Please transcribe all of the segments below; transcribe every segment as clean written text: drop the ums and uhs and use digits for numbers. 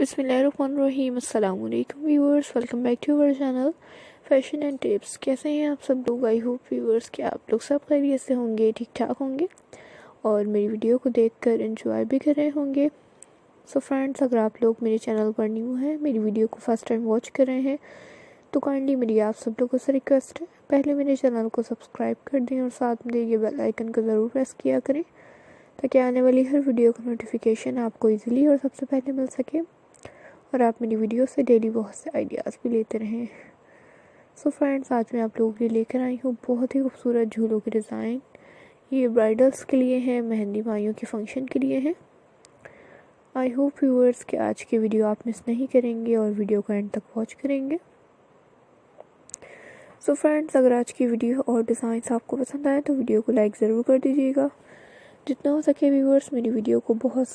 बिस्मिल्लाहिर्रहमानिर्रहीम। अस्सलाम वालेकुम viewers, welcome back to our channel fashion and tips. कैसे हैं आप सब लोग? आई होप व्यूअर्स कि आप लोग सब खैरियत से होंगे, ठीक ठाक होंगे और मेरी वीडियो को देखकर एंजॉय भी कर रहे होंगे। सो फ्रेंड्स, अगर आप लोग मेरे चैनल पर न्यू हैं, मेरी वीडियो को फर्स्ट टाइम वॉच कर रहे हैं, तो काइंडली मेरी आप सब लोगों से रिक्वेस्ट है, पहले मेरे चैनल को सब्सक्राइब कर दें और साथ में दिए बेल आइकन को ज़रूर प्रेस किया करें ताकि आने वाली हर वीडियो का नोटिफिकेशन आपको इजीली और सबसे पहले मिल सके और आप मेरी वीडियो से डेली बहुत से आइडियाज़ भी लेते रहें। सो फ्रेंड्स, आज मैं आप लोगों के लिए लेकर आई हूँ बहुत ही खूबसूरत झूलों के डिज़ाइन। ये ब्राइडल्स के लिए हैं, मेहंदी माइयों के फंक्शन के लिए हैं। आई होप व्यूअर्स कि आज की वीडियो आप मिस नहीं करेंगे और वीडियो को एंड तक वॉच करेंगे। सो फ्रेंड्स, अगर आज की वीडियो और डिज़ाइंस आपको पसंद आए तो वीडियो को लाइक ज़रूर कर दीजिएगा। जितना हो सके व्यूअर्स मेरी वीडियो को बहुत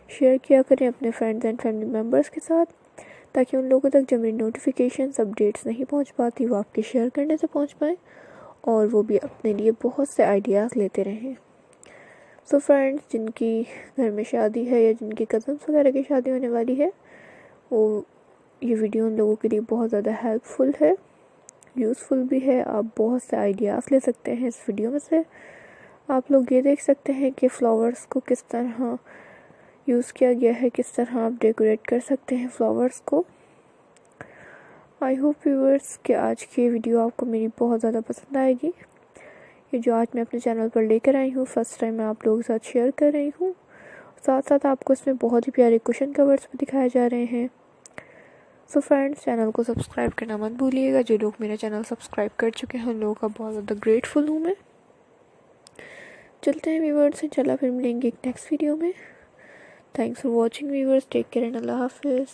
शेयर किया करें अपने फ्रेंड्स एंड फैमिली मेम्बर्स के साथ, ताकि उन लोगों तक जब मेरी नोटिफिकेशंस अपडेट्स नहीं पहुंच पाती वो आपके शेयर करने से पहुंच पाएँ और वो भी अपने लिए बहुत से आइडियाज़ लेते रहें। सो फ्रेंड्स, जिनकी घर में शादी है या जिनकी कज़न्स वगैरह की शादी होने वाली है, वो ये वीडियो उन लोगों के लिए बहुत ज़्यादा हेल्पफुल है, यूज़फुल भी है। आप बहुत से आइडियाज़ ले सकते हैं इस वीडियो में से। आप लोग ये देख सकते हैं कि फ्लावर्स को किस तरह यूज़ किया गया है, किस तरह आप डेकोरेट कर सकते हैं फ्लावर्स को। आई होप व्यूअर्स कि आज की वीडियो आपको मेरी बहुत ज़्यादा पसंद आएगी। ये जो आज मैं अपने चैनल पर लेकर आई हूँ, फर्स्ट टाइम मैं आप लोगों के साथ शेयर कर रही हूँ। साथ साथ आपको इसमें बहुत ही प्यारे कुशन कवर्स भी दिखाए जा रहे हैं। सो फ्रेंड्स, चैनल को सब्सक्राइब करना मत भूलिएगा। जो लोग मेरा चैनल सब्सक्राइब कर चुके हैं उन लोगों का बहुत ज़्यादा ग्रेटफुल हूँ मैं। चलते हैं व्यूअर्स, इंशाल्लाह फिर मिलेंगे एक नेक्स्ट वीडियो में। Thanks for watching viewers, take care and अल्लाह हाफिज़।